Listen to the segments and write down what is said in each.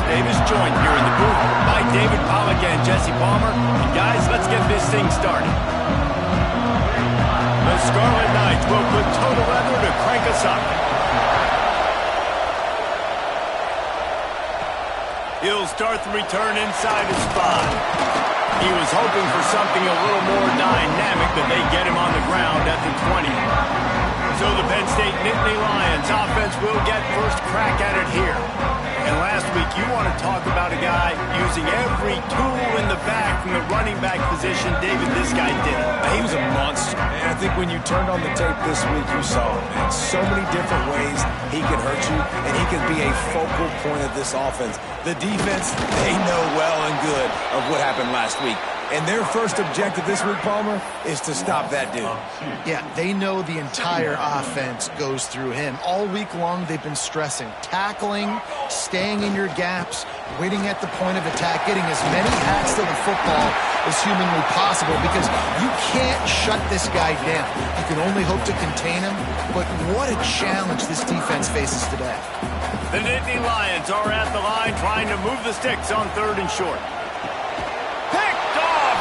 Davis, joined here in the booth by David Pollack and Jesse Palmer. And guys, let's get this thing started. The Scarlet Knights will put total leather to crank us up. He'll start the return inside his 5. He was hoping for something a little more dynamic, but they get him on the ground at the 20. So the Penn State Nittany Lions offense will get first crack at it here. And last week, you want to talk about a guy using every tool in the bag from the running back position. David, this guy did it. He was a monster. And I think when you turned on the tape this week, you saw it, man. So many different ways he could hurt you, and he could be a focal point of this offense. The defense, they know well and good of what happened last week. And their first objective this week, Palmer, is to stop that dude. Yeah, they know the entire offense goes through him. All week long, they've been stressing tackling, staying in your gaps, waiting at the point of attack, getting as many hats to the football as humanly possible, because you can't shut this guy down. You can only hope to contain him, but what a challenge this defense faces today. The Nittany Lions are at the line trying to move the sticks on 3rd and short.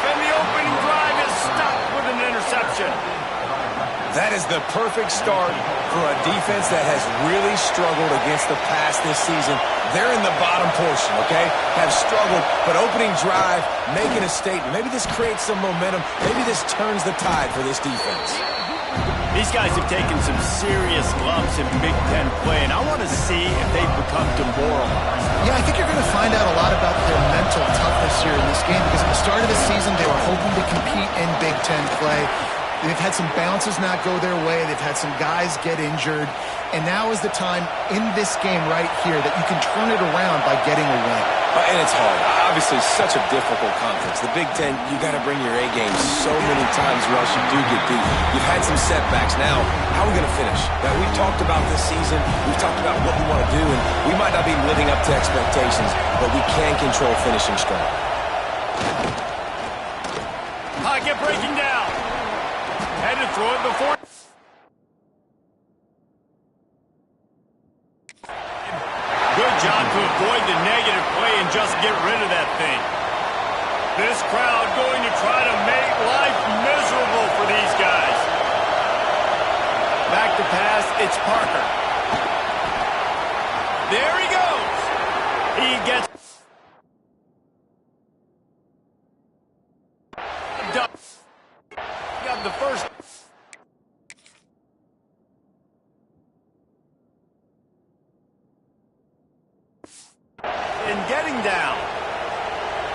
And the opening drive is stopped with an interception. That is the perfect start for a defense that has really struggled against the pass this season. They're in the bottom portion, okay? Have struggled, but opening drive, making a statement. Maybe this creates some momentum. Maybe this turns the tide for this defense. These guys have taken some serious lumps in Big Ten play, and I want to see if they've become demoralized. Yeah, I think you're going to find out a lot about their mental toughness here in this game, because at the start of the season, they were hoping to compete in Big Ten play. They've had some bounces not go their way. They've had some guys get injured. And now is the time in this game right here that you can turn it around by getting a win. And it's hard. Obviously, such a difficult conference. The Big Ten, you got to bring your A game so many times, or else you do get beat. You've had some setbacks. Now, how are we going to finish? Now, we've talked about this season. We've talked about what we want to do, and we might not be living up to expectations, but we can control finishing strong. Pocket breaking down. Had to throw it before. Good job to avoid the negative play and just get rid of that thing. This crowd going to try to make life miserable for these guys. Back to pass, it's Parker. There he goes. He gets... Got the first... and getting down.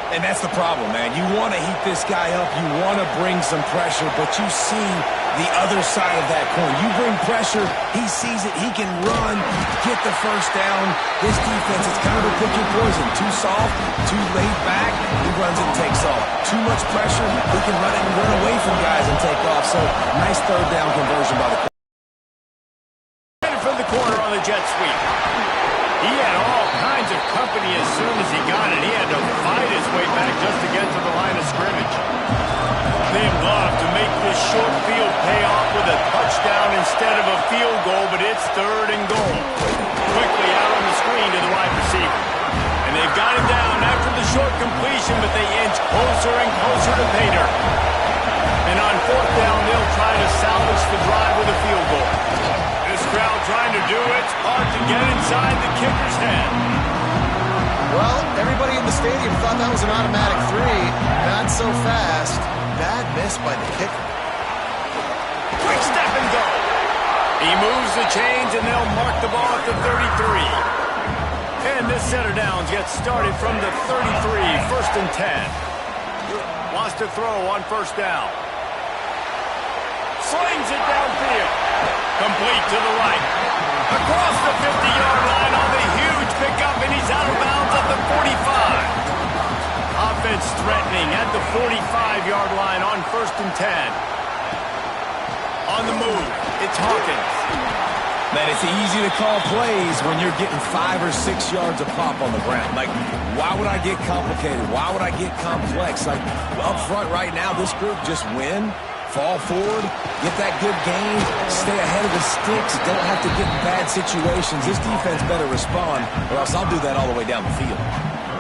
And that's the problem, man. You want to heat this guy up. You want to bring some pressure, but you see the other side of that coin. You bring pressure, he sees it, he can run, get the first down. This defense is kind of a pick your poison. Too soft, too laid back, he runs it and takes off. Too much pressure, he can run it and run away from guys and take off. So, nice 3rd down conversion by the corner. From the corner on the jet sweep. He had all kinds of company as soon as he got it. He had to fight his way back just to get to the line of scrimmage. They'd love to make this short field pay off with a touchdown instead of a field goal, but it's 3rd and goal. Quickly out on the screen to the wide receiver. And they've got him down after the short completion, but they inch closer and closer to pay dirt. And on 4th down, they'll try to salvage the drive with a field goal. This crowd trying to do its part to get inside the kicker's head. Well, everybody in the stadium thought that was an automatic 3. Not so fast. Bad miss by the kicker. Quick step and go. He moves the chains, and they'll mark the ball at the 33. And this set of downs gets started from the 33, 1st and 10. Wants to throw on 1st down. Slings it downfield. Complete to the right. Across the 50-yard line on the huge pickup, and he's out of bounds at the 45. Offense threatening at the 45-yard line on 1st and 10. On the move, it's Hawkins. Man, it's easy to call plays when you're getting 5 or 6 yards of pop on the ground. Like, why would I get complicated? Why would I get complex? Like, up front right now, this group just win, fall forward, get that good gain, stay ahead of the sticks, don't have to get in bad situations. This defense better respond, or else I'll do that all the way down the field.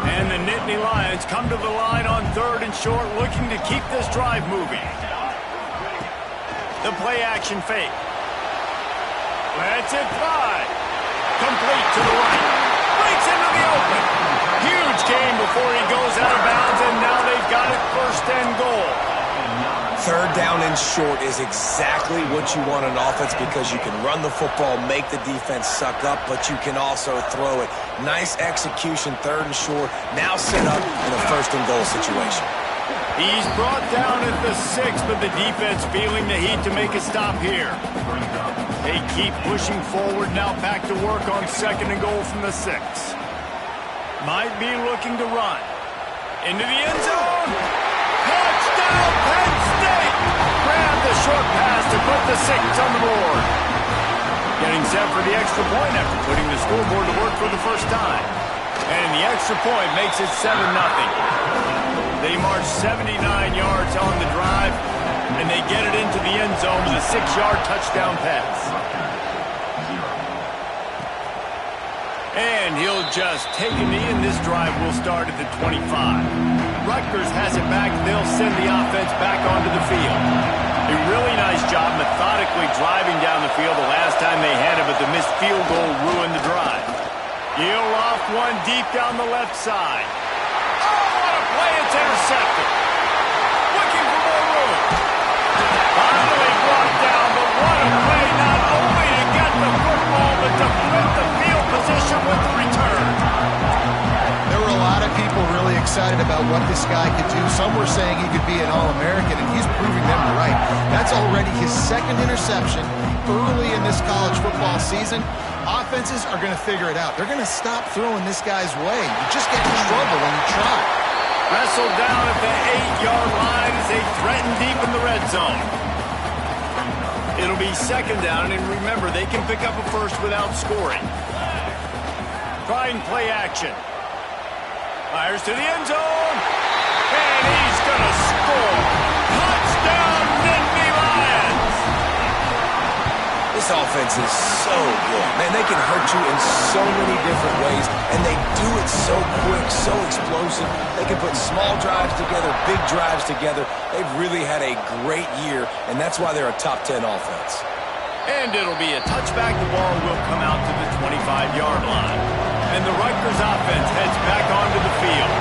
And the Nittany Lions come to the line on 3rd and short, looking to keep this drive moving. The play action fake. Lets it fly. Complete to the right. Breaks into the open. Huge gain before he goes out of bounds, and now they've got it 1st and goal. 3rd down and short is exactly what you want on offense because you can run the football, make the defense suck up, but you can also throw it. Nice execution, 3rd and short. Now set up in a 1st and goal situation. He's brought down at the 6, but the defense feeling the heat to make a stop here. They keep pushing forward, now back to work on 2nd and goal from the 6. Might be looking to run. Into the end zone. Touchdown, Penn State! Grab the short pass to put the 6 on the board. Getting set for the extra point after putting the scoreboard to work for the first time. And the extra point makes it 7-0. They march 79 yards on the drive, and they get it into the end zone with a 6-yard touchdown pass. And he'll just take a knee, and this drive will start at the 25. Rutgers has it back. They'll send the offense back onto the field. A really nice job methodically driving down the field the last time they had it, but the missed field goal ruined the drive. He'll off one deep down the left side. Play, it's intercepted. Looking for more room. Finally brought down, but what a play, not only to get the football, but to flip the field position with the return. There were a lot of people really excited about what this guy could do. Some were saying he could be an All-American, and he's proving them right. That's already his 2nd interception early in this college football season. Offenses are going to figure it out. They're going to stop throwing this guy's way. You just get in trouble when you try. Wrestled down at the 8-yard line as they threaten deep in the red zone. It'll be 2nd down, and remember, they can pick up a first without scoring. Trying play action. Fires to the end zone, and he's going to score. Touchdown, Nittany Lions! This offense is so good. Man, they can hurt you in so many different ways, and they do it so quick, so explosive. They can put small drives together, big drives together. They've really had a great year, and that's why they're a top 10 offense. And it'll be a touchback. The ball will come out to the 25-yard line. And the Rutgers offense heads back onto the field.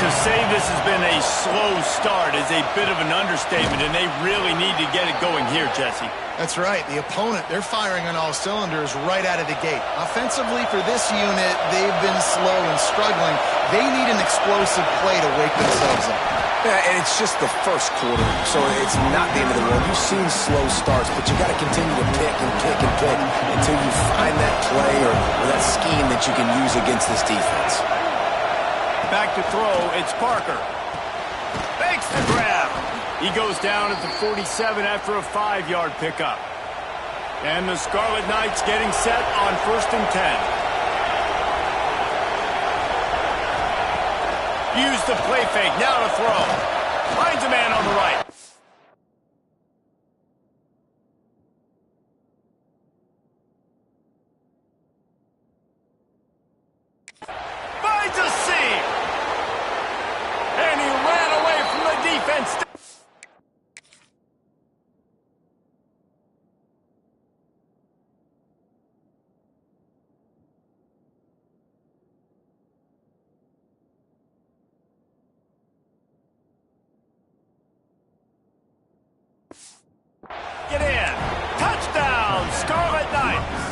To say this has been a slow start is a bit of an understatement, and they really need to get it going here, Jesse. That's right. The opponent, they're firing on all cylinders right out of the gate. Offensively for this unit, they've been slow and struggling. They need an explosive play to wake themselves up. Yeah, and it's just the first quarter, so it's not the end of the world. You've seen slow starts, but you got to continue to pick and pick and pick until you find that play or that scheme that you can use against this defense. Back to throw, it's Parker. Makes the grab. He goes down at the 47 after a 5-yard pickup. And the Scarlet Knights getting set on 1st and 10. Use the play fake, now to throw. Finds a man on the right. Finds a seam. And he ran away from the defense. Get in. Touchdown, Scarlet Knights.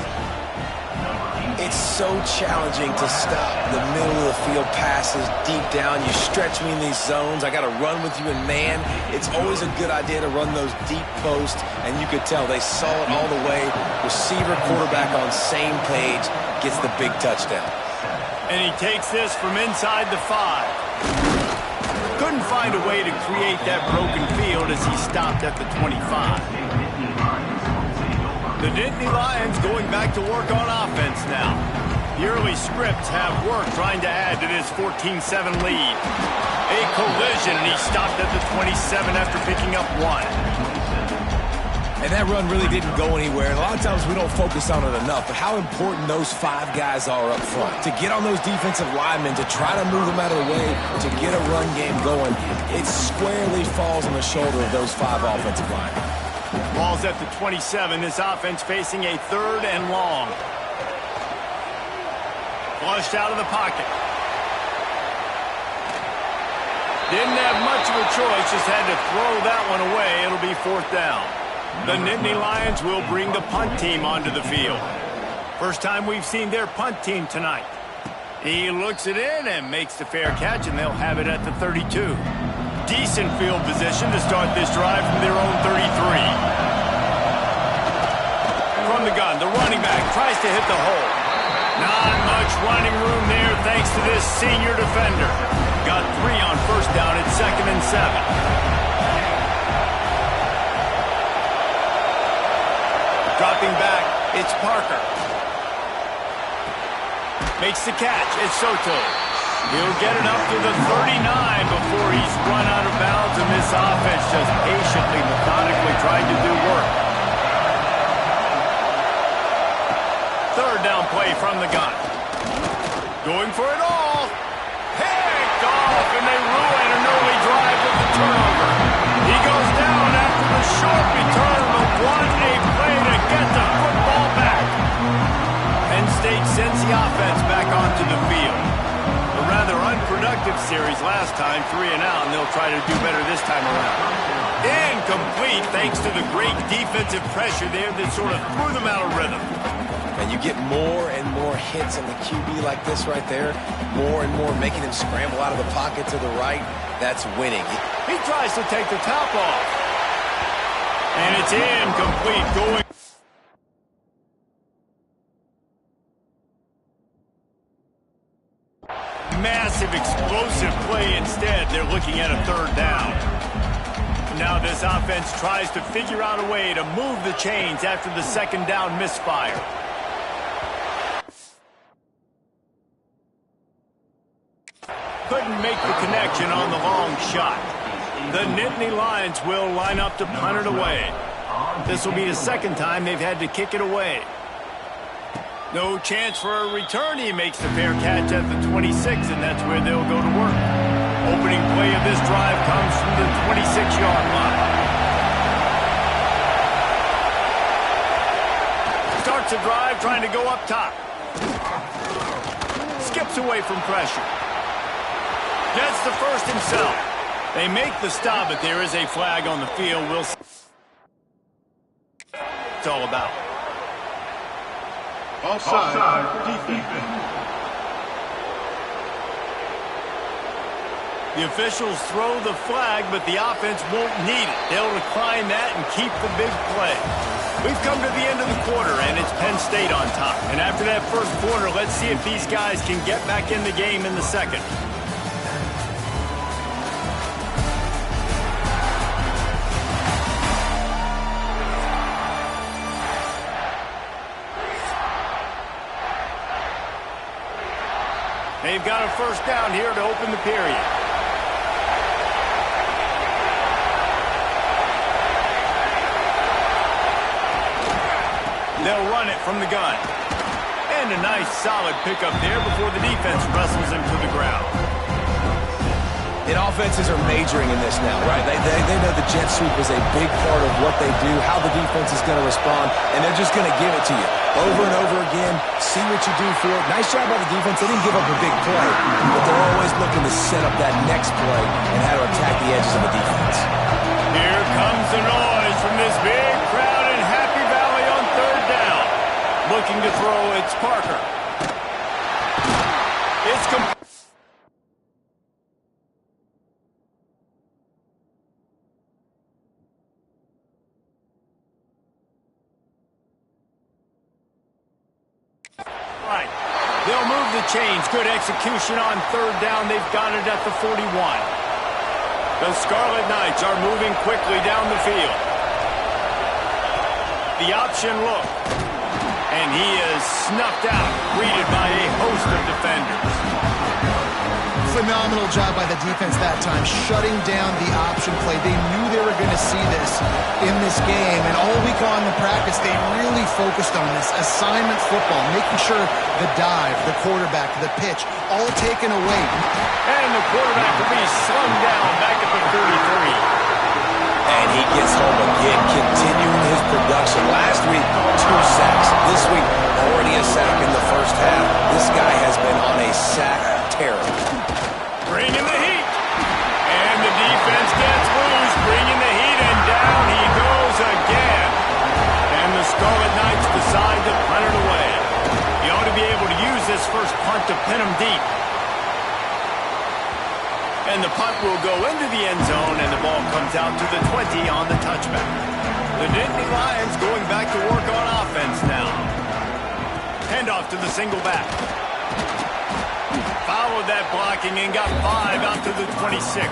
It's so challenging to stop the middle of the field passes deep down. You stretch me in these zones. I got to run with you in man. It's always a good idea to run those deep posts, and you could tell they saw it all the way. Receiver, quarterback on same page, gets the big touchdown. And he takes this from inside the 5. Couldn't find a way to create that broken field as he stopped at the 25. The Nittany Lions going back to work on offense now. The early scripts have worked trying to add to this 14-7 lead. A collision, and he stopped at the 27 after picking up 1. And that run really didn't go anywhere. And a lot of times we don't focus on it enough, but how important those 5 guys are up front. To get on those defensive linemen, to try to move them out of the way, to get a run game going, it squarely falls on the shoulder of those 5 offensive linemen. Ball's at the 27. This offense facing a 3rd and long. Flushed out of the pocket. Didn't have much of a choice, just had to throw that one away. It'll be 4th down. The Nittany Lions will bring the punt team onto the field. First time we've seen their punt team tonight. He looks it in and makes the fair catch, and they'll have it at the 32. Decent field position to start this drive from their own 33. From the gun, the running back tries to hit the hole. Not much running room there thanks to this senior defender. Got 3 on first down at 2nd and 7. Dropping back, it's Parker. Makes the catch, it's Soto. He'll get it up to the 39 before he's run out of bounds, and this offense just patiently, methodically trying to do work. 3rd down play from the gun. Going for it all. Picked off, and they ruin an early drive with the turnover. He goes down after the short return, but what a play to get the football back. Penn State sends the offense back onto the field. A rather unproductive series last time, 3 and out, and they'll try to do better this time around. Incomplete thanks to the great defensive pressure there that sort of threw them out of rhythm. And you get more and more hits on the QB like this right there, more and more making him scramble out of the pocket to the right. That's winning. He tries to take the top off. And it's incomplete going. Massive explosive play instead. They're looking at a 3rd down. Now this offense tries to figure out a way to move the chains after the 2nd down misfire. Couldn't make the connection on the long shot. The Nittany Lions will line up to punt it away. This will be the 2nd time they've had to kick it away. No chance for a return. He makes the fair catch at the 26, and that's where they'll go to work. Opening play of this drive comes from the 26-yard line. Starts a drive trying to go up top. Skips away from pressure. Gets the first himself. They make the stop, but there is a flag on the field. We'll see what it's all about. Offside for defense. The officials throw the flag, but the offense won't need it. They'll decline that and keep the big play. We've come to the end of the quarter, and it's Penn State on top. And after that first quarter, let's see if these guys can get back in the game in the 2nd. They've got a first down here to open the period. They'll run it from the gun. And a nice solid pickup there before the defense wrestles him to the ground. And offenses are majoring in this now, right? They know the jet sweep is a big part of what they do, how the defense is going to respond, and they're just going to give it to you over and over again, see what you do for it. Nice job by the defense. They didn't give up a big play, but they're always looking to set up that next play and how to attack the edges of the defense. Here comes the noise from this big crowd in Happy Valley on 3rd down. Looking to throw, it's Parker. It's complete. Right. They'll move the chains. Good execution on 3rd down. They've got it at the 41. The Scarlet Knights are moving quickly down the field. The option look. And he is snuffed out, greeted by a host of defenders. Phenomenal job by the defense that time, shutting down the option play. They knew they were going to see this in this game, and all week long in practice, they really focused on this assignment football, making sure the dive, the quarterback, the pitch, all taken away. And the quarterback will be slung down back at the 33. And he gets home again, continuing his production. Last week, 2 sacks. This week, already a sack in the first half. This guy has been on a sack terror. Bringing the heat. And the defense gets loose, bringing the heat, and down he goes again. And the Scarlet Knights decide to punt it away. You ought to be able to use this first punt to pin them deep. And the punt will go into the end zone, and the ball comes out to the 20 on the touchback. The Nittany Lions going back to work on offense now. Handoff to the single back. Followed that blocking and got 5 out to the 26.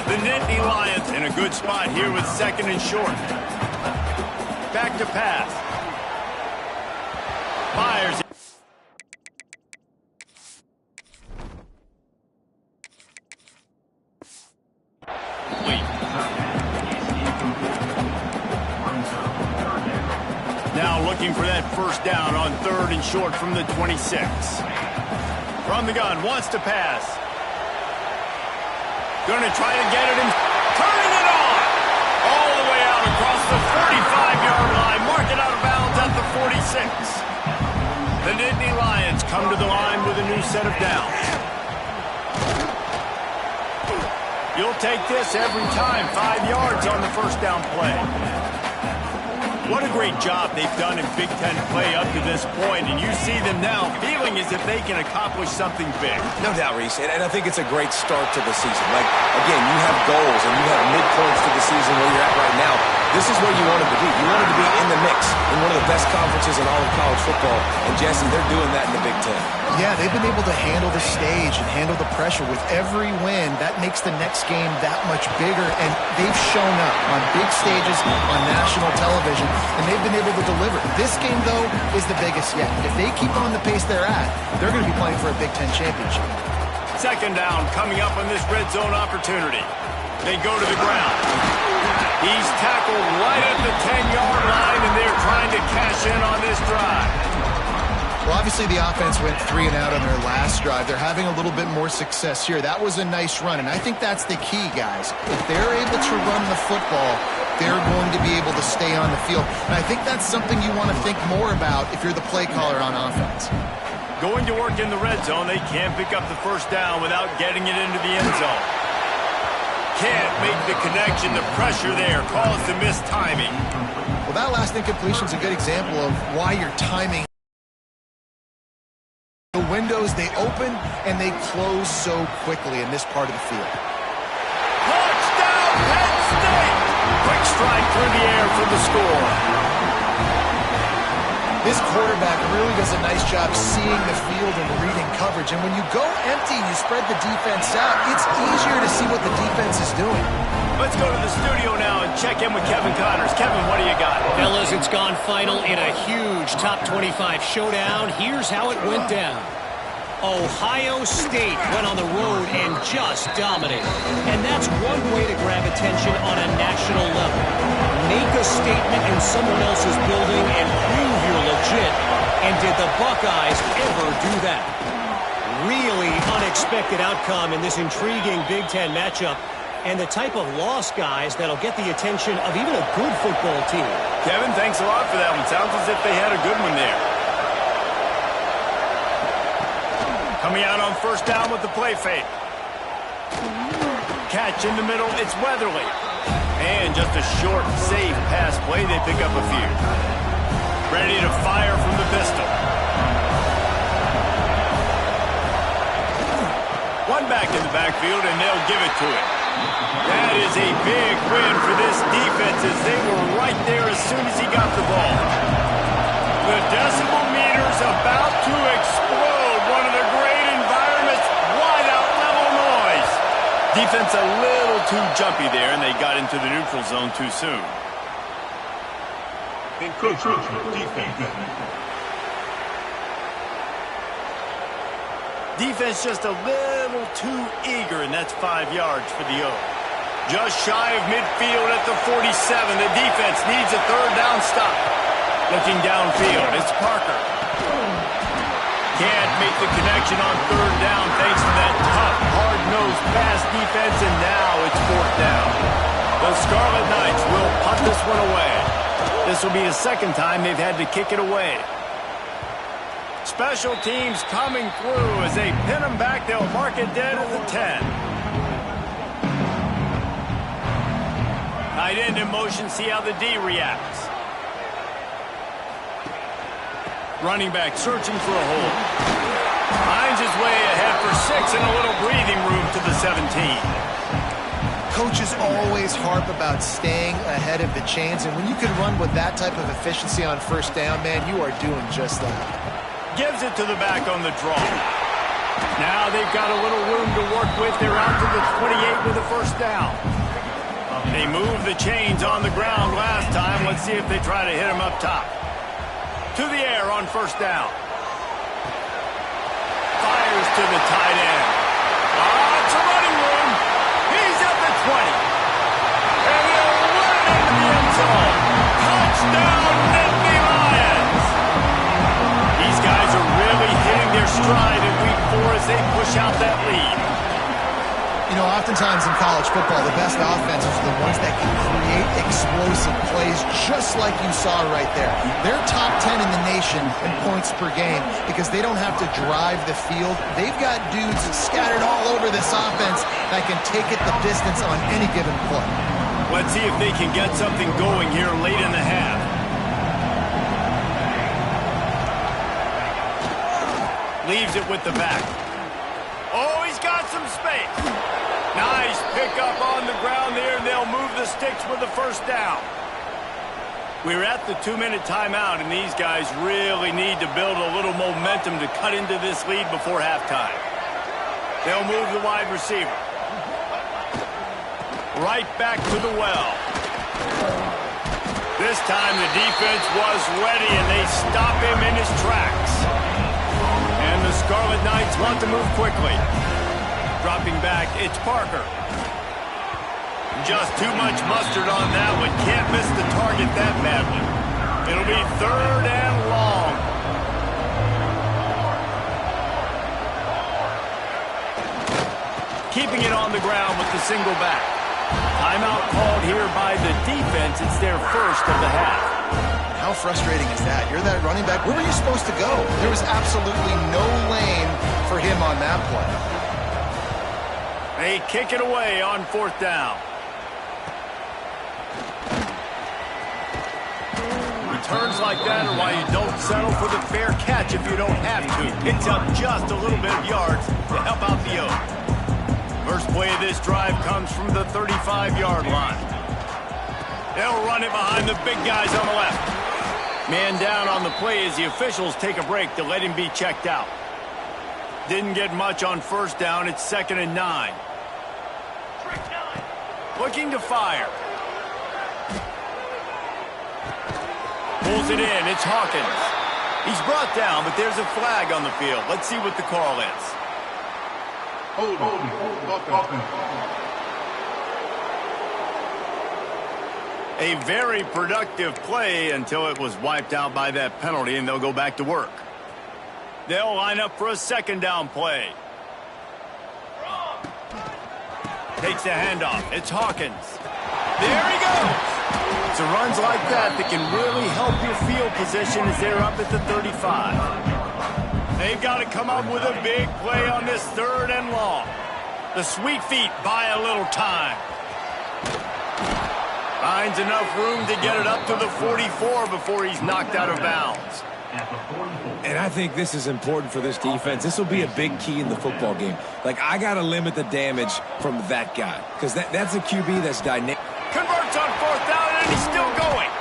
The Nittany Lions in a good spot here with second and short. Back to pass. Fires. Now looking for that first down on third and short from the 26. From the gun, wants to pass. Going to try to get it and turning it on. All the way out across the 45-yard line. Mark it out of bounds at the 46. The Nittany Lions come to the line with a new set of downs. You'll take this every time. 5 yards on the first down play. What a great job they've done in Big Ten play up to this point, and you see them now feeling as if they can accomplish something big. No doubt, Reese, and I think it's a great start to the season. Like, again, you have goals and you have midpoints to the season where you're at right now. This is where you wanted to be. You wanted to be in the mix in one of the best conferences in all of college football, and Jesse, they're doing that in the Big Ten. Yeah, they've been able to handle the stage and handle the pressure. With every win, that makes the next game that much bigger, and they've shown up on big stages, on national television, and they've been able to deliver. This game, though, is the biggest yet. If they keep on the pace they're at, they're going to be playing for a Big Ten championship. Second down coming up on this red zone opportunity. They go to the ground. He's tackled right at the 10-yard line, and they're trying to cash in on this drive. Well, obviously the offense went 3 and out on their last drive. They're having a little bit more success here. That was a nice run, and I think that's the key, guys. If they're able to run the football, they're going to be able to stay on the field. And I think that's something you want to think more about if you're the play caller on offense. Going to work in the red zone, they can't pick up the first down without getting it into the end zone. Can't make the connection. The pressure there caused the missed timing. Well, that last incompletion is a good example of why your timing. The windows, they open and they close so quickly in this part of the field. Touchdown, Penn State! Quick strike through the air for the score. This quarterback really does a nice job seeing the field and reading coverage. And when you go empty, you spread the defense out, it's easier to see what the defense is doing. Let's go to the studio now and check in with Kevin Connors. Kevin, what do you got? Fellas, it's gone final in a huge top 25 showdown. Here's how it went down. Ohio State went on the road and just dominated. And that's one way to grab attention on a national level. Make a statement in someone else's building and prove you're legit. And did the Buckeyes ever do that? Really unexpected outcome in this intriguing Big Ten matchup. And the type of loss, guys, that'll get the attention of even a good football team. Kevin, thanks a lot for that one. Sounds as if they had a good one there. Coming out on first down with the play fake. Catch in the middle, it's Weatherly. And just a short, safe pass play, they pick up a few. Ready to fire from the pistol. One back in the backfield, and they'll give it to him. That is a big win for this defense as they were right there as soon as he got the ball. The decibel meter's about to explode. One of the great environments, wide out level noise. Defense a little too jumpy there, and they got into the neutral zone too soon. Encroachment defense. Defense just a little too eager, and that's 5 yards for the O. Just shy of midfield at the 47. The defense needs a third down stop. Looking downfield, it's Parker. Can't make the connection on third down thanks to that tough, hard-nosed pass defense, and now it's fourth down. The Scarlet Knights will punt this one away. This will be the second time they've had to kick it away. Special teams coming through as they pin them back. They'll mark it dead at the 10. Tight end in motion, see how the D reacts. Running back searching for a hole. Finds his way ahead for 6 and a little breathing room to the 17. Coaches always harp about staying ahead of the chains, and when you can run with that type of efficiency on first down, man, you are doing just that. Gives it to the back on the draw. Now they've got a little room to work with. They're out to the 28 with a first down. They moved the chains on the ground last time. Let's see if they try to hit them up top. To the air on first down. Fires to the tight end. It's a running room. He's at the 20. And he'll run into the end zone. Touchdown, Nittany Lions. These guys are really hitting their stride in week 4 as they push out that lead. You know, oftentimes in college football, the best offenses are the ones that can create explosive plays, just like you saw right there. They're top 10 in the nation in points per game because they don't have to drive the field. They've got dudes scattered all over this offense that can take it the distance on any given play. Let's see if they can get something going here late in the half. Leaves it with the back. Oh, he's got some space. Nice pickup on the ground there, and they'll move the sticks with the first down. We're at the 2-minute timeout, and these guys really need to build a little momentum to cut into this lead before halftime. They'll move the wide receiver. Right back to the well. This time the defense was ready, and they stop him in his tracks. And the Scarlet Knights want to move quickly. Dropping back, it's Parker. Just too much mustard on that one. Can't miss the target that badly. It'll be third and long. Keeping it on the ground with the single back. Timeout called here by the defense. It's their first of the half. How frustrating is that? You're that running back. Where were you supposed to go? There was absolutely no lane for him on that play. They kick it away on fourth down. Returns like that are why you don't settle for the fair catch if you don't have to. Picks up just a little bit of yards to help out the O. First play of this drive comes from the 35-yard line. They'll run it behind the big guys on the left. Man down on the play as the officials take a break to let him be checked out. Didn't get much on first down. It's 2nd and 9. Looking to fire. Pulls it in. It's Hawkins. He's brought down, but there's a flag on the field. Let's see what the call is. A very productive play until it was wiped out by that penalty, and they'll go back to work. They'll line up for a second down play. Takes the handoff. It's Hawkins. There he goes. It's runs like that can really help your field position as they're up at the 35. They've got to come up with a big play on this third and long. The Sweet Feet buy a little time. Finds enough room to get it up to the 44 before he's knocked out of bounds. And I think this is important for this defense. This will be a big key in the football game. Like, I got to limit the damage from that guy because that's a QB that's dynamic. Converts on fourth down, and he's still going.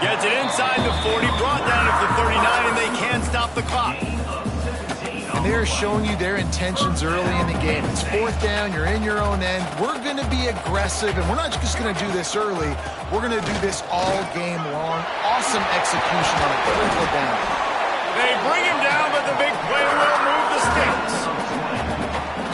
Gets it inside the 40, brought down at the 39, and they can't stop the clock. And they're showing you their intentions early in the game. It's fourth down, you're in your own end. We're going to be aggressive, and we're not just going to do this early. We're going to do this all game long. Awesome execution on a critical down. They bring him down, but the big play will move the sticks.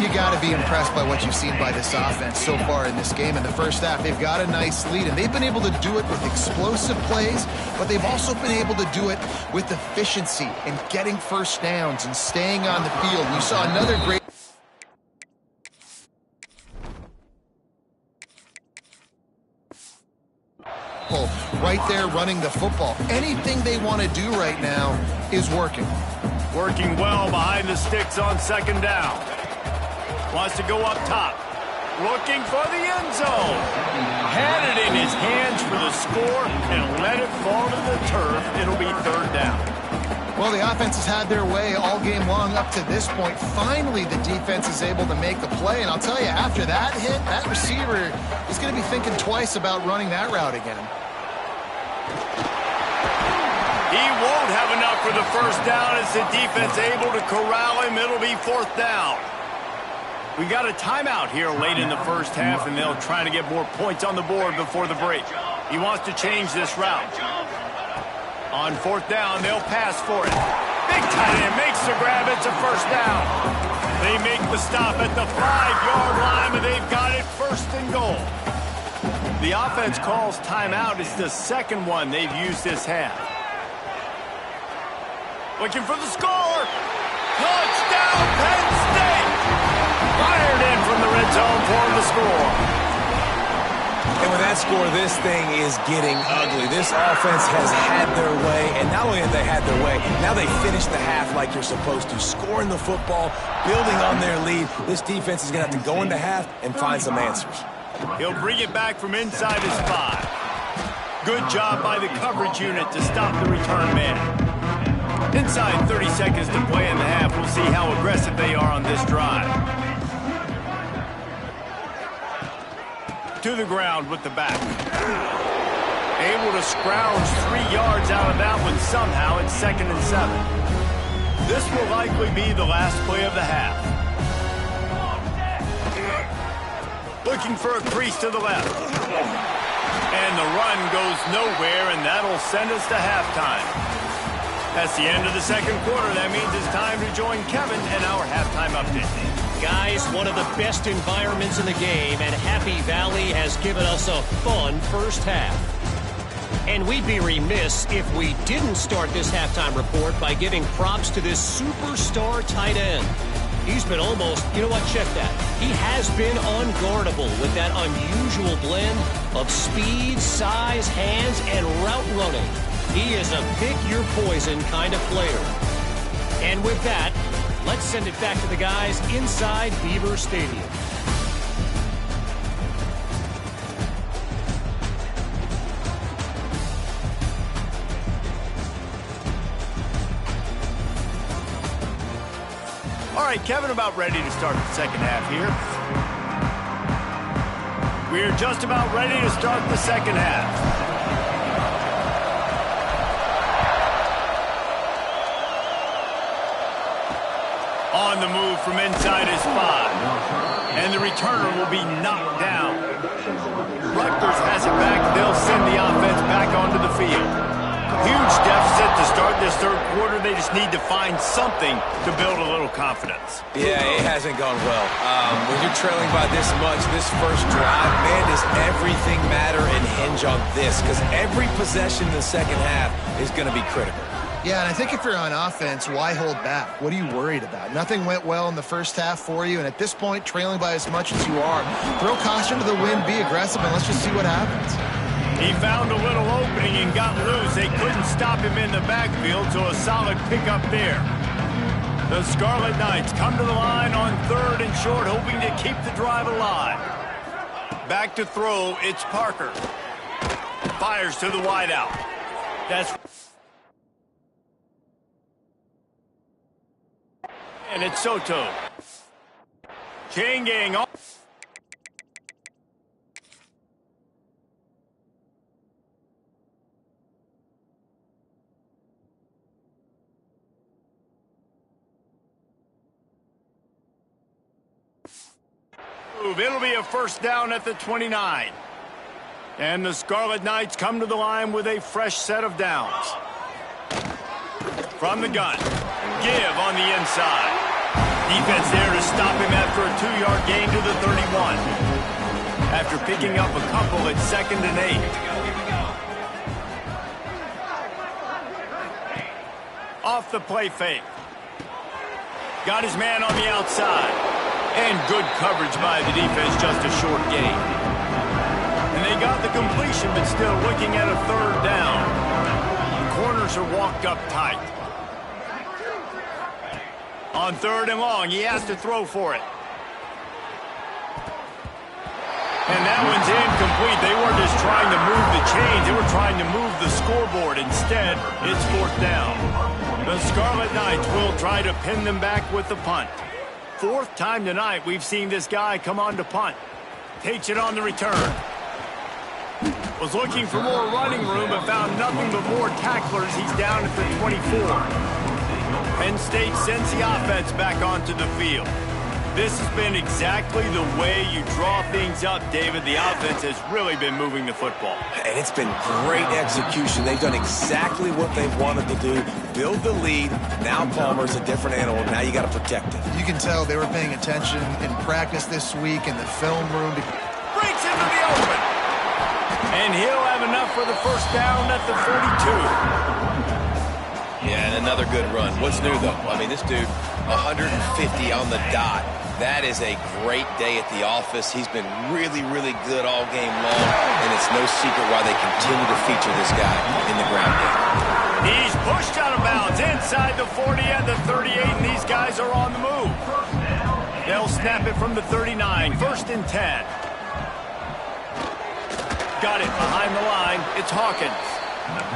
You got to be impressed by what you've seen by this offense so far in this game. In the first half, they've got a nice lead, and they've been able to do it with explosive plays, but they've also been able to do it with efficiency and getting first downs and staying on the field. We saw another great right there running the football. Anything they want to do right now is working. Working well behind the sticks on second down. Wants to go up top. Looking for the end zone. Had it in his hands for the score and let it fall to the turf. It'll be third down. Well, the offense has had their way all game long up to this point. Finally, the defense is able to make a play. And I'll tell you, after that hit, that receiver is going to be thinking twice about running that route again. He won't have enough for the first down as the defense able to corral him. It'll be fourth down. We got a timeout here late in the first half, and they'll try to get more points on the board before the break. He wants to change this route. On fourth down, they'll pass for it. Big tight end makes the grab. It's a first down. They make the stop at the 5-yard line, and they've got it first and goal. The offense calls timeout. It's the second one they've used this half. Looking for the score. Touchdown, Penn State. Fired in from the red zone for the score. And with that score, this thing is getting ugly. This offense has had their way, and not only have they had their way, now they finish the half like you're supposed to, scoring the football, building on their lead. This defense is going to have to go into half and find some answers. He'll bring it back from inside his 5. Good job by the coverage unit to stop the return man. Inside 30 seconds to play in the half. We'll see how aggressive they are on this drive. To the ground with the back. Able to scrounge 3 yards out of that one somehow. It's 2nd and 7. This will likely be the last play of the half. Looking for a crease to the left. And the run goes nowhere, and that'll send us to halftime. That's the end of the second quarter. That means it's time to join Kevin and our halftime update. Guys, one of the best environments in the game, and Happy Valley has given us a fun first half. And we'd be remiss if we didn't start this halftime report by giving props to this superstar tight end. He's been almost, you know what, check that. He has been unguardable with that unusual blend of speed, size, hands, and route running. He is a pick-your-poison kind of player. And with that, let's send it back to the guys inside Beaver Stadium. All right, Kevin, about ready to start the second half here. We're just about ready to start the second half. On the move from inside his 5. And the returner will be knocked down. Buttgers has it back. They'll send the offense back onto the field. Huge deficit to start this third quarter. They just need to find something to build a little confidence. Yeah, it hasn't gone well. When you're trailing by this much, this first drive, man, does everything matter and hinge on this? Because every possession in the second half is going to be critical. Yeah, and I think if you're on offense, why hold back? What are you worried about? Nothing went well in the first half for you, and at this point, trailing by as much as you are, throw caution to the wind, be aggressive, and let's just see what happens. He found a little opening and got loose. They couldn't stop him in the backfield, so a solid pickup there. The Scarlet Knights come to the line on 3rd and short, hoping to keep the drive alive. Back to throw, it's Parker. Fires to the wideout. That's... And it's Soto. Chain gang off. It'll be a first down at the 29. And the Scarlet Knights come to the line with a fresh set of downs. From the gun. Give on the inside. Defense there to stop him after a 2-yard gain to the 31. After picking up a couple at 2nd and 8. Off the play fake. Got his man on the outside. And good coverage by the defense, just a short gain. And they got the completion, but still looking at a 3rd down. The corners are walked up tight. On 3rd and long, he has to throw for it. And that one's incomplete. They weren't just trying to move the chains. They were trying to move the scoreboard. Instead, it's 4th down. The Scarlet Knights will try to pin them back with the punt. 4th time tonight we've seen this guy come on to punt. Takes it on the return. Was looking for more running room, but found nothing but more tacklers. He's down at the 24. Penn State sends the offense back onto the field. This has been exactly the way you draw things up, David. The offense has really been moving the football. And it's been great execution. They've done exactly what they've wanted to do. Build the lead. Now Palmer's a different animal. Now you got to protect it. You can tell they were paying attention in practice this week in the film room. Breaks into the open. And he'll have enough for the 1st down at the 42. Yeah, and another good run. What's new, though? I mean, this dude, 150 on the dot. That is a great day at the office. He's been really, really good all game long, and it's no secret why they continue to feature this guy in the ground game. He's pushed out of bounds inside the 40 and the 38, and these guys are on the move. They'll snap it from the 39, 1st and 10. Got it behind the line. It's Hawkins.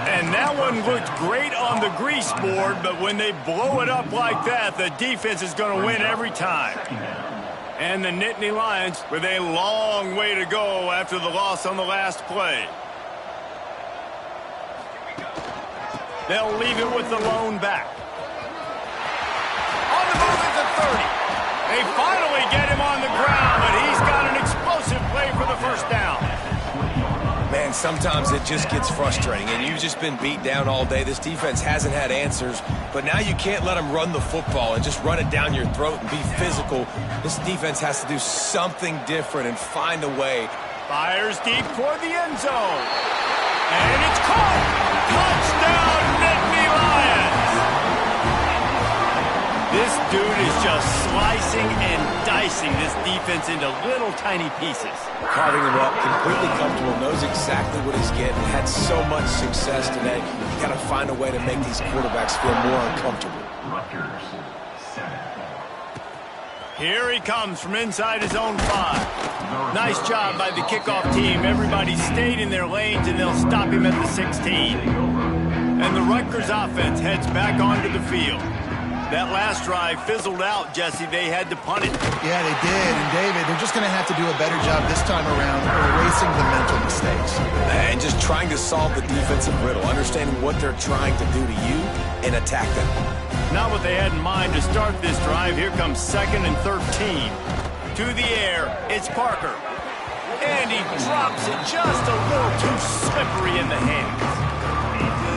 And that one looked great on the grease board, but when they blow it up like that, the defense is going to win every time. And the Nittany Lions with a long way to go after the loss on the last play. They'll leave it with the lone back. On the move at the 30. They finally get him on the ground, but he's got an explosive play for the 1st down. Man, sometimes it just gets frustrating, and you've just been beat down all day. This defense hasn't had answers, but now you can't let them run the football and just run it down your throat and be physical. This defense has to do something different and find a way. Fires deep toward the end zone. And it's caught. Touchdown, Nittany Lions. This dude is just slicing and dicing this defense into little tiny pieces. Carving him up, completely comfortable, knows exactly what he's getting, had so much success today. You got to find a way to make these quarterbacks feel more uncomfortable. Here he comes from inside his own 5. Nice job by the kickoff team. Everybody stayed in their lanes, and they'll stop him at the 16. And the Rutgers offense heads back onto the field. That last drive fizzled out, Jesse. They had to punt it. Yeah, they did. And, David, they're just going to have to do a better job this time around erasing the mental mistakes. And just trying to solve the defensive riddle, understanding what they're trying to do to you and attack them. Not what they had in mind to start this drive. Here comes 2nd and 13. To the air, it's Parker. And he drops it just a little too slippery in the hands.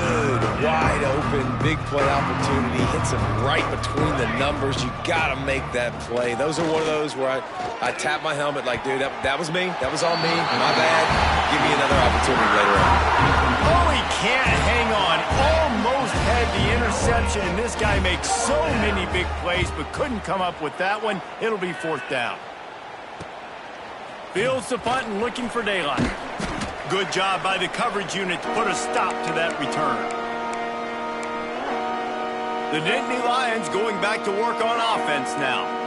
Good, wide open, big play opportunity. Hits him right between the numbers. You got to make that play. Those are one of those where I tap my helmet like, dude, that was me. That was on me. My bad. Give me another opportunity later on. Oh, he can't hang on. Almost had the interception, and this guy makes so many big plays but couldn't come up with that one. It'll be 4th down. Fields the punt and looking for daylight. Good job by the coverage unit to put a stop to that return. The Nittany Lions going back to work on offense now.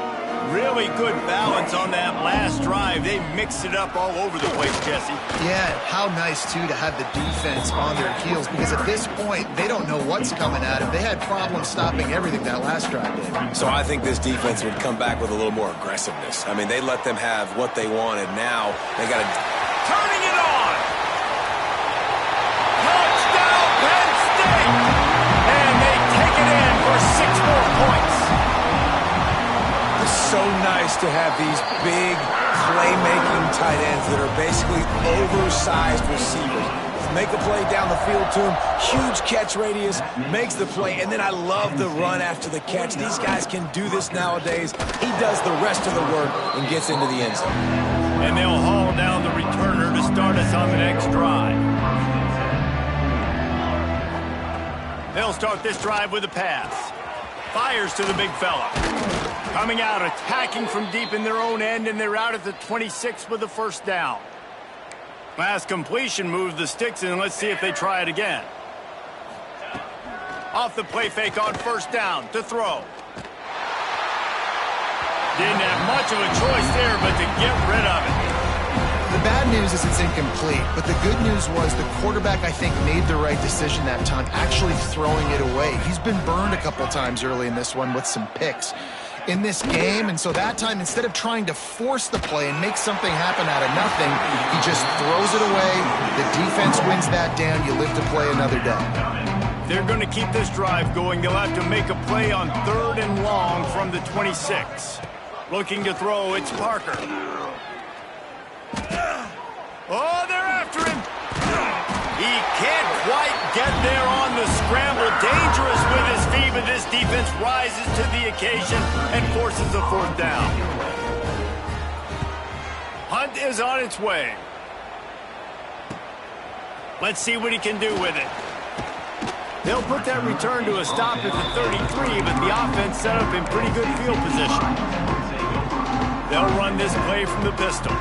Really good balance on that last drive. They mixed it up all over the place, Jesse. Yeah, how nice, too, to have the defense on their heels, because at this point, they don't know what's coming at them. They had problems stopping everything that last drive did. So I think this defense would come back with a little more aggressiveness. I mean, they let them have what they wanted. Now they got to... Turning it on! Touchdown, Penn State! And they take it in for 6 more points. It's so nice to have these big playmaking tight ends that are basically oversized receivers. make a play down the field to him. Huge catch radius, makes the play, and then I love the run after the catch. These guys can do this nowadays. He does the rest of the work and gets into the end zone. And they'll haul down the returner to start us on the next drive. They'll start this drive with a pass. Fires to the big fella. Coming out, attacking from deep in their own end, and they're out at the 26 with the first down. Last completion moves the sticks in. Let's see if they try it again. Off the play fake on first down to throw. Didn't have much of a choice there, but to get rid of it. The bad news is it's incomplete, but the good news was the quarterback, I think, made the right decision that time, actually throwing it away. He's been burned a couple times early in this one with some picks in this game, and so that time, instead of trying to force the play and make something happen out of nothing, he just throws it away. The defense wins that down. You live to play another day. They're going to keep this drive going. They'll have to make a play on 3rd and long from the 26. Looking to throw, it's Parker. Oh, they're after him. He can't quite get there on the scramble. Dangerous with his feet, but this defense rises to the occasion and forces a 4th down. Hunt is on its way. Let's see what he can do with it. They'll put that return to a stop at the 33, but the offense set up in pretty good field position. They'll run this play from the pistol.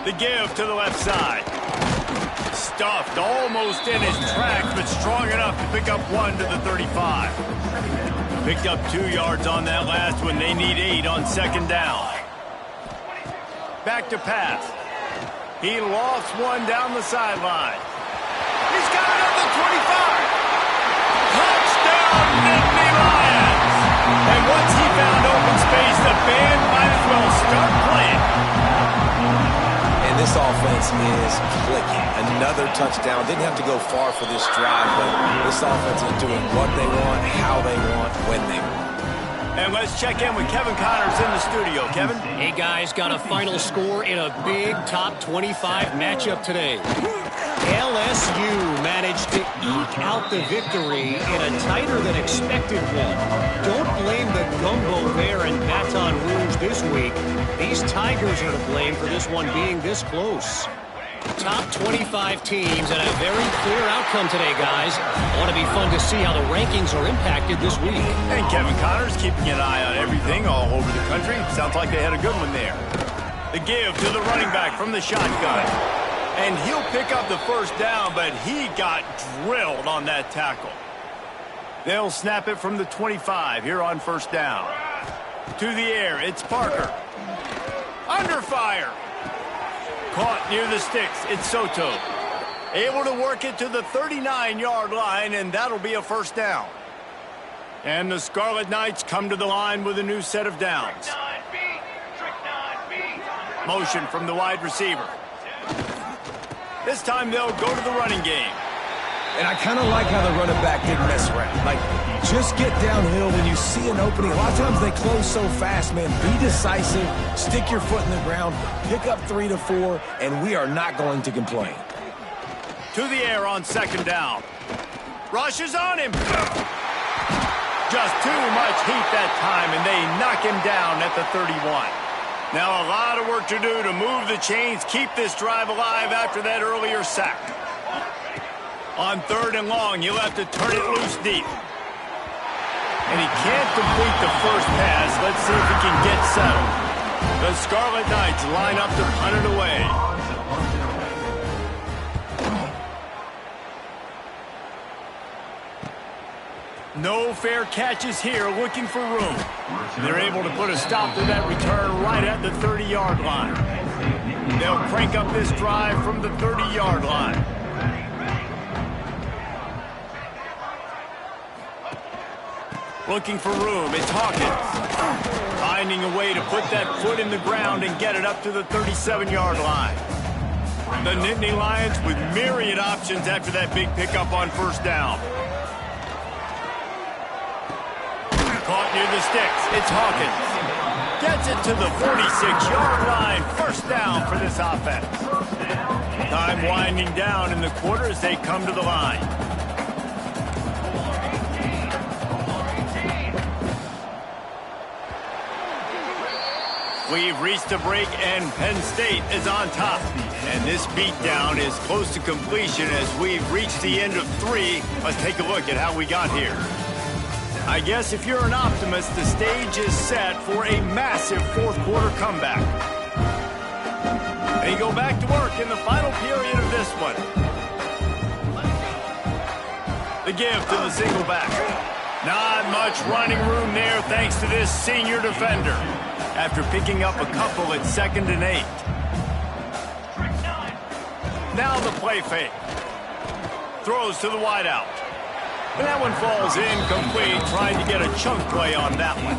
The give to the left side. Stuffed almost in his tracks, but strong enough to pick up 1 to the 35. Picked up 2 yards on that last one. They need 8 on 2nd down. Back to pass. He lost 1 down the sideline. He's got it at the 25. Touchdown, Nittany Lions! And once he found open space, the band might as well start playing. And this offense is clicking. Another touchdown. Didn't have to go far for this drive, but this offense is doing what they want, how they want, when they want. And let's check in with Kevin Connors in the studio. Kevin? Hey, guys, got a final score in a big top 25 matchup today. LSU managed to eke out the victory in a tighter than expected one. Don't blame the gumbo there in Baton Rouge this week. These Tigers are to blame for this one being this close. Top 25 teams and a very clear outcome today, guys. Ought to be fun to see how the rankings are impacted this week. And Kevin Connors keeping an eye on everything all over the country. Sounds like they had a good one there. The give to the running back from the shotgun. And he'll pick up the first down, but he got drilled on that tackle. They'll snap it from the 25 here on first down. To the air, it's Parker. Under fire. Caught near the sticks, it's Soto. Able to work it to the 39-yard line, and that'll be a first down. And the Scarlet Knights come to the line with a new set of downs. Motion from the wide receiver. This time they'll go to the running game. And I kind of like how the running back didn't mess around. Like, just get downhill when you see an opening. A lot of times they close so fast, man. Be decisive, stick your foot in the ground, pick up 3 to 4, and we are not going to complain. To the air on second down. Rush is on him. Just too much heat that time, and they knock him down at the 31. Now a lot of work to do to move the chains, keep this drive alive after that earlier sack. On 3rd and long, he'll have to turn it loose deep. And he can't complete the first pass. Let's see if he can get settled. The Scarlet Knights line up to punt it away. No fair catches here, looking for room. They're able to put a stop to that return right at the 30-yard line. They'll crank up this drive from the 30-yard line. Looking for room, it's Hawkins. Finding a way to put that foot in the ground and get it up to the 37-yard line. The Nittany Lions with myriad options after that big pickup on first down. Caught near the sticks, it's Hawkins. Gets it to the 46-yard line. First down for this offense. Time winding down in the quarter as they come to the line. We've reached a break, and Penn State is on top. And this beatdown is close to completion as we've reached the end of 3. Let's take a look at how we got here. I guess if you're an optimist, the stage is set for a massive fourth-quarter comeback. They go back to work in the final period of this one. The give to the single back. Not much running room there thanks to this senior defender. After picking up a couple at 2nd and 8. Now the play fake. Throws to the wideout. And that one falls incomplete, trying to get a chunk play on that one.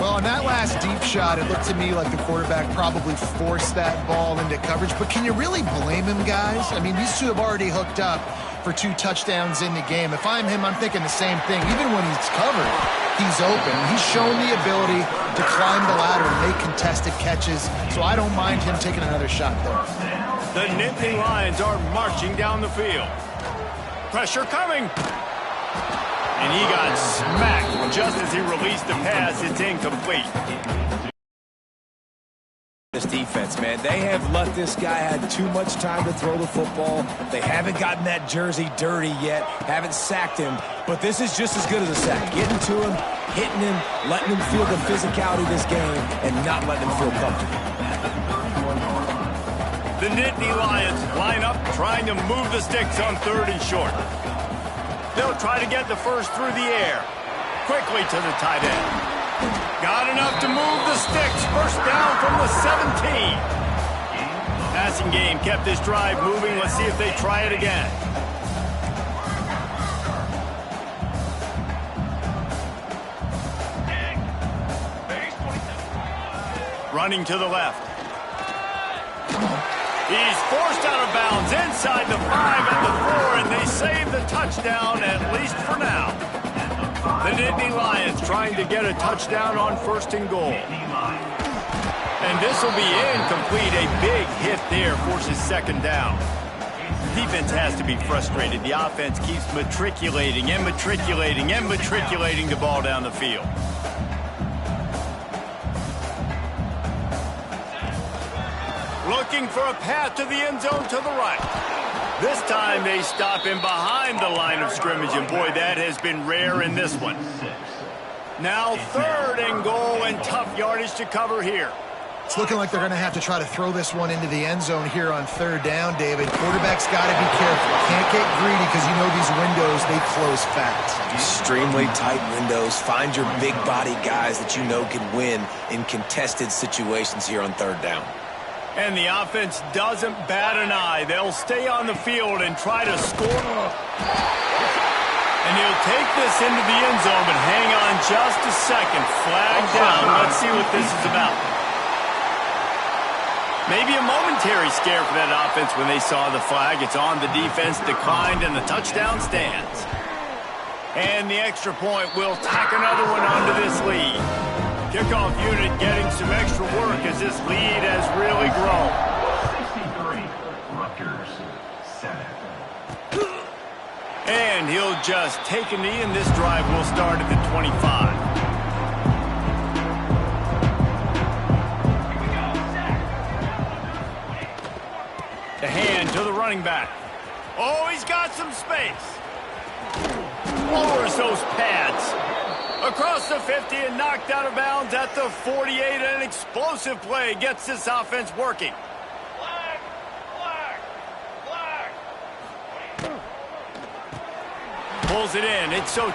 Well, on that last deep shot, it looked to me like the quarterback probably forced that ball into coverage. But can you really blame him, guys? I mean, these two have already hooked up for 2 touchdowns in the game. If I'm him, I'm thinking the same thing. Even when he's covered, he's open. He's shown the ability to climb the ladder and make contested catches, so I don't mind him taking another shot there. The Nittany Lions are marching down the field. Pressure coming. And he got smacked just as he released the pass. It's incomplete. This defense, man, they have let this guy have too much time to throw the football. They haven't gotten that jersey dirty yet, haven't sacked him, but this is just as good as a sack. Getting to him, hitting him, letting him feel the physicality of this game, and not letting him feel comfortable. The Nittany Lions line up, trying to move the sticks on 3rd and short. They'll try to get the first through the air. Quickly to the tight end. Got enough to move the sticks. First down from the 17. Passing game kept this drive moving. Let's see if they try it again. Running to the left. He's forced out of bounds inside the 5 and the 4, and they save the touchdown, at least for now. The Nittany Lions trying to get a touchdown on 1st and goal. And this will be incomplete. A big hit there forces 2nd down. Defense has to be frustrated. The offense keeps matriculating and matriculating and matriculating the ball down the field. Looking for a path to the end zone to the right. This time they stop him behind the line of scrimmage, and boy, that has been rare in this one. Now 3rd and goal, and tough yardage to cover here. It's looking like they're going to have to try to throw this one into the end zone here on 3rd down, David. Quarterback's got to be careful. Can't get greedy because you know these windows, they close fast. Extremely tight windows. Find your big body guys that you know can win in contested situations here on 3rd down. And the offense doesn't bat an eye. They'll stay on the field and try to score. And he'll take this into the end zone, but hang on just a second. Flag down. Let's see what this is about. Maybe a momentary scare for that offense when they saw the flag. It's on, the defense declined, and the touchdown stands. And the extra point will tack another one onto this lead. Kickoff unit getting some extra work as this lead has really grown. 63, Buttgers, 7. And he'll just take a knee, and this drive will start at the 25. The hand to the running back. Oh, he's got some space. Lowers those pads. Across the 50 and knocked out of bounds at the 48. An explosive play gets this offense working. Flag! Flag! Flag! Pulls it in. It's Soto.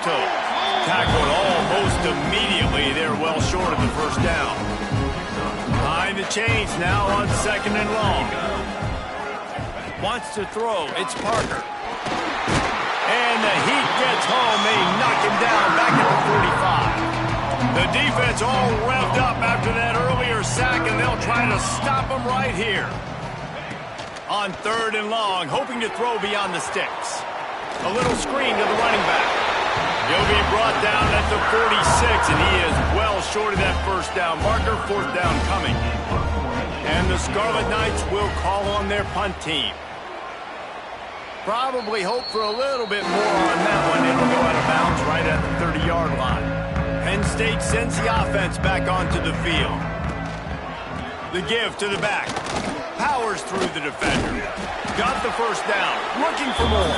Tackled almost immediately. They're well short of the first down. Behind the chains now on 2nd and long. Wants to throw. It's Parker. And the heat gets home. They knock him down back at the 45. The defense all revved up after that earlier sack, and they'll try to stop him right here. On 3rd and long, hoping to throw beyond the sticks. A little screen to the running back. He'll be brought down at the 46, and he is well short of that first down marker. Fourth down coming. And the Scarlet Knights will call on their punt team. Probably hope for a little bit more on that one. It'll go out of bounds right at the 30-yard line. Penn State sends the offense back onto the field. The give to the back. Powers through the defender. Got the first down. Looking for more.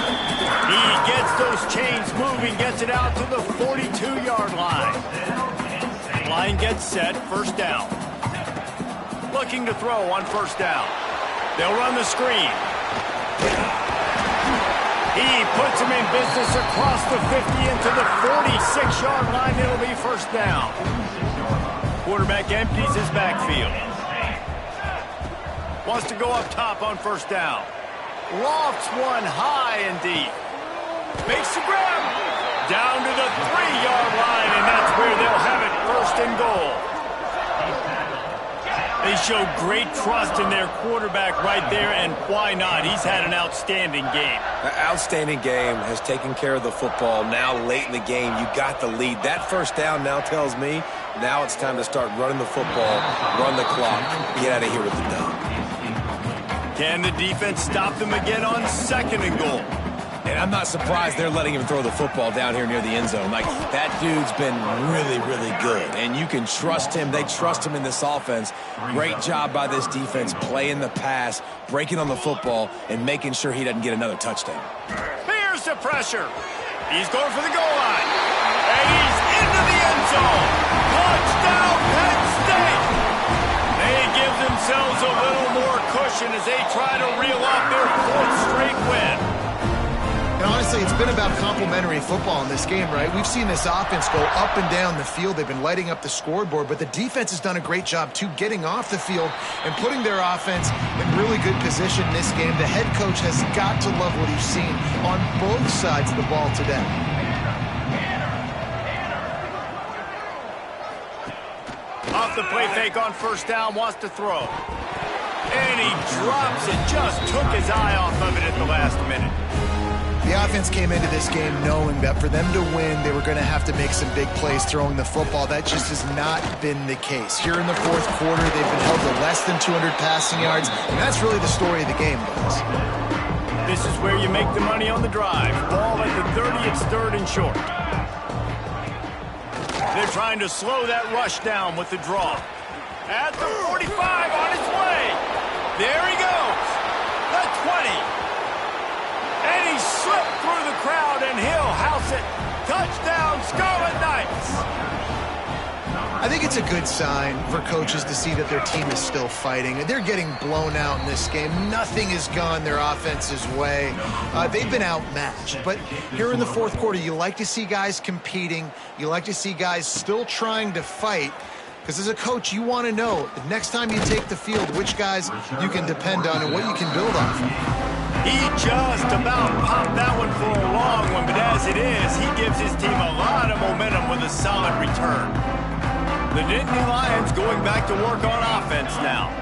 He gets those chains moving. Gets it out to the 42-yard line. Line gets set. First down. Looking to throw on first down. They'll run the screen. He puts him in business across the 50 into the 46-yard line. It'll be first down. Quarterback empties his backfield. Wants to go up top on first down. Lofts one high and deep. Makes the grab. Down to the 3-yard line, and that's where they'll have it, first and goal. They show great trust in their quarterback right there, and why not? He's had an outstanding game. An outstanding game, has taken care of the football. Now late in the game, you got the lead. That first down now tells me now it's time to start running the football, run the clock, get out of here with the dub. Can the defense stop them again on second and goal? And I'm not surprised they're letting him throw the football down here near the end zone. Like, that dude's been really, really good. And you can trust him. They trust him in this offense. Great job by this defense playing the pass, breaking on the football, and making sure he doesn't get another touchdown. Here's the pressure. He's going for the goal line. And he's into the end zone. Touchdown, Penn State. They give themselves a little more cushion as they try to reel off their fourth straight win. And honestly, it's been about complementary football in this game, right? We've seen this offense go up and down the field. They've been lighting up the scoreboard, but the defense has done a great job, too, getting off the field and putting their offense in really good position in this game. The head coach has got to love what he's seen on both sides of the ball today. Off the play fake on first down, wants to throw. And he drops it, just took his eye off of it at the last minute. The offense came into this game knowing that for them to win, they were going to have to make some big plays throwing the football. That just has not been the case. Here in the fourth quarter, they've been held to less than 200 passing yards, and that's really the story of the game, guys. This is where you make the money on the drive. Ball at the 30, it's third and short. They're trying to slow that rush down with the draw. At the 45, on his way. There he goes. The 20. And he slipped through the crowd, and he'll house it. Touchdown, Scarlet Knights. I think it's a good sign for coaches to see that their team is still fighting. They're getting blown out in this game. Nothing has gone their offense's way. They've been outmatched. But here in the fourth quarter, you like to see guys competing. You like to see guys still trying to fight. Because as a coach, you want to know the next time you take the field which guys you can depend on and what you can build off of. He just about popped that one for a long one, but as it is, he gives his team a lot of momentum with a solid return. The Nittany Lions going back to work on offense now.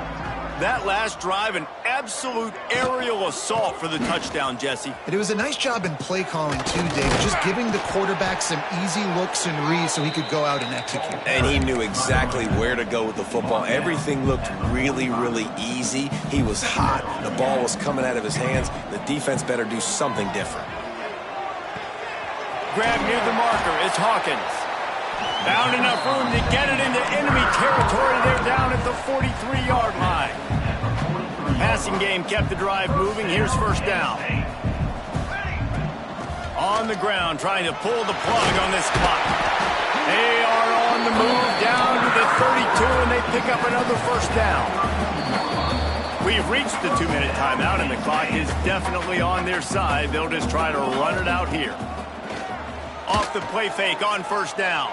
That last drive, an absolute aerial assault for the touchdown, Jesse. And it was a nice job in play calling too, Dave, just giving the quarterback some easy looks and reads so he could go out and execute. And he knew exactly where to go with the football. Everything looked really, really easy. He was hot. The ball was coming out of his hands. The defense better do something different. Grab near the marker. It's Hawkins. Found enough room to get it into enemy territory. They're down at the 43-yard line. Passing game kept the drive moving. Here's first down. On the ground, trying to pull the plug on this clock. They are on the move down to the 32, and they pick up another first down. We've reached the 2-minute timeout, and the clock is definitely on their side. They'll just try to run it out here. Off the play fake on first down.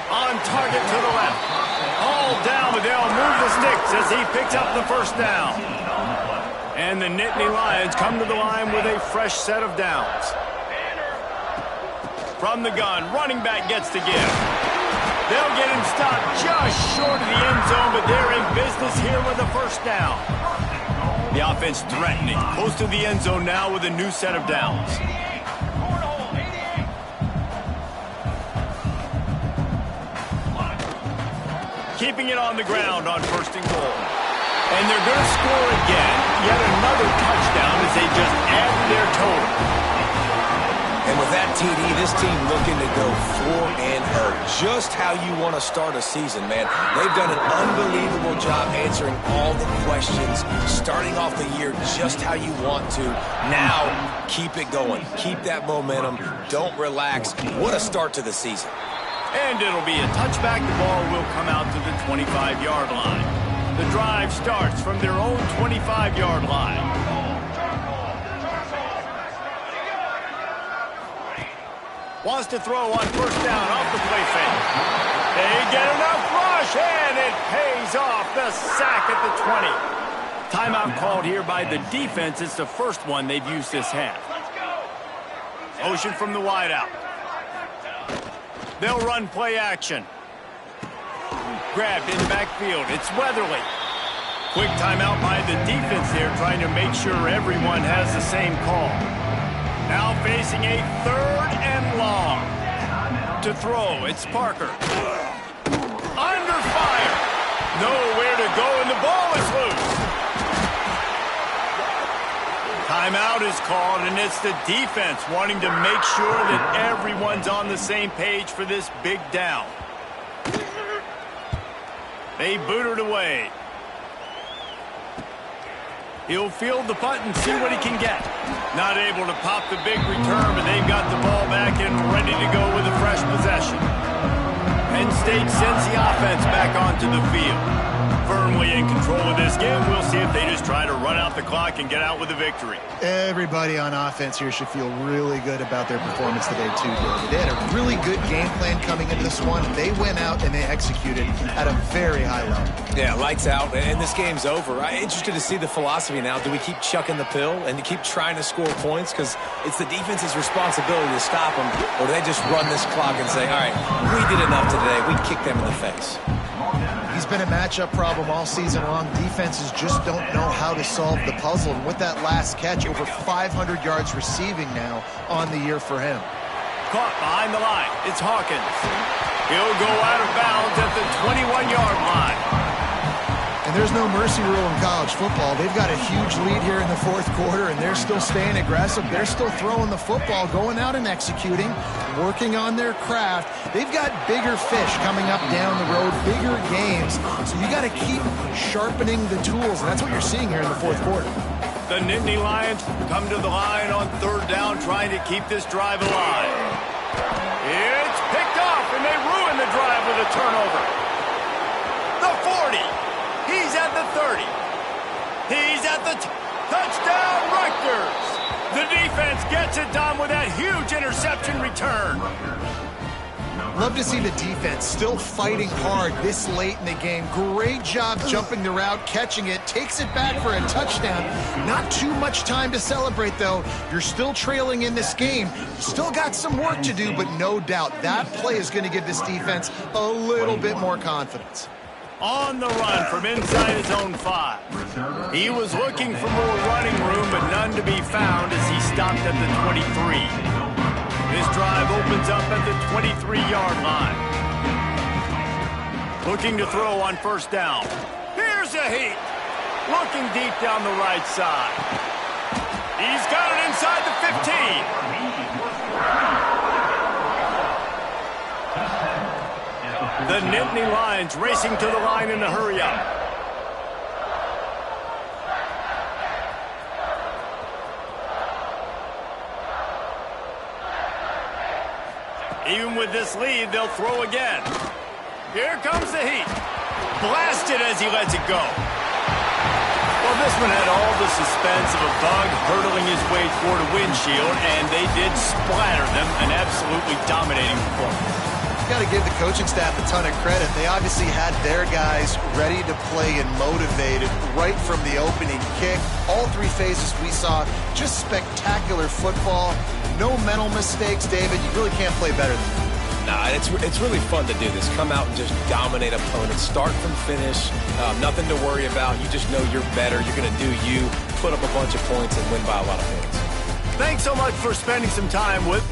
On target to the left. All down, but they'll move the sticks as he picks up the first down. And the Nittany Lions come to the line with a fresh set of downs. From the gun, running back gets the give. They'll get him stopped just short of the end zone, but they're in business here with a first down. The offense threatening, close to the end zone now with a new set of downs. keeping it on the ground on 1st and goal. And they're going to score again. Yet another touchdown as they just add to their total. And with that TD, this team looking to go 4-0. Just how you want to start a season, man. They've done an unbelievable job answering all the questions, starting off the year just how you want to. Now, keep it going. Keep that momentum. Don't relax. What a start to the season. And it'll be a touchback. The ball will come out to the 25-yard line. The drive starts from their own 25-yard line. Wants to throw on 1st down off the play fake. They get enough rush, and it pays off. The sack at the 20. Timeout called here by the defense. It's the first one they've used this half. Motion from the wideout. They'll run play action. Grabbed in the backfield. It's Weatherly. Quick timeout by the defense there, trying to make sure everyone has the same call. Now facing a 3rd and long. To throw, it's Parker. Under fire. Nowhere to go, and the ball is loose. Timeout is called, and it's the defense wanting to make sure that everyone's on the same page for this big down. They boot it away. He'll field the punt and see what he can get. Not able to pop the big return, but they've got the ball back and ready to go with a fresh possession. Penn State sends the offense back onto the field. Firmly in control of this game. We'll see if they just try to run out the clock and get out with a victory. Everybody on offense here should feel really good about their performance today, too, David. They had a really good game plan coming into this one. They went out and they executed at a very high level. Yeah, lights out, and this game's over. I'm interested to see the philosophy now. Do we keep chucking the pill and keep trying to score points? Because it's the defense's responsibility to stop them, or do they just run this clock and say, all right, we did enough today. We kicked them in the face. He's been a matchup problem all season long. Defenses just don't know how to solve the puzzle. And with that last catch, over 500 yards receiving now on the year for him. Caught behind the line. It's Hawkins. He'll go out of bounds at the 21-yard line. And there's no mercy rule in college football. They've got a huge lead here in the 4th quarter, and they're still staying aggressive. They're still throwing the football, going out and executing, working on their craft. They've got bigger fish coming up down the road, bigger games. So you got to keep sharpening the tools, and that's what you're seeing here in the 4th quarter. The Nittany Lions come to the line on 3rd down, trying to keep this drive alive. It's picked off, and they ruin the drive with a turnover. The 40. He's at the 30. He's at the touchdown, Rutgers. The defense gets it done with that huge interception return. Love to see the defense still fighting hard this late in the game. Great job jumping the route, catching it, takes it back for a touchdown. Not too much time to celebrate, though. You're still trailing in this game. Still got some work to do, but no doubt that play is going to give this defense a little bit more confidence. On the run from inside his own 5. He was looking for more running room, but none to be found as he stopped at the 23. This drive opens up at the 23-yard line. Looking to throw on 1st down. Here's a heat. Looking deep down the right side. He's got it inside the 15. The Nittany Lions racing to the line in a hurry-up. Even with this lead, they'll throw again. Here comes the heat. Blasted as he lets it go. Well, this one had all the suspense of a bug hurtling his way toward a windshield, and they did splatter them, an absolutely dominating performance. Got to give the coaching staff a ton of credit. They obviously had their guys ready to play and motivated right from the opening kick. All 3 phases we saw, just spectacular football. No mental mistakes, David. You really can't play better than that. Nah, it's really fun to do this. Come out and just dominate opponents. Start from finish. Nothing to worry about. You just know you're better. You're going to do you, put up a bunch of points, and win by a lot of points. Thanks so much for spending some time with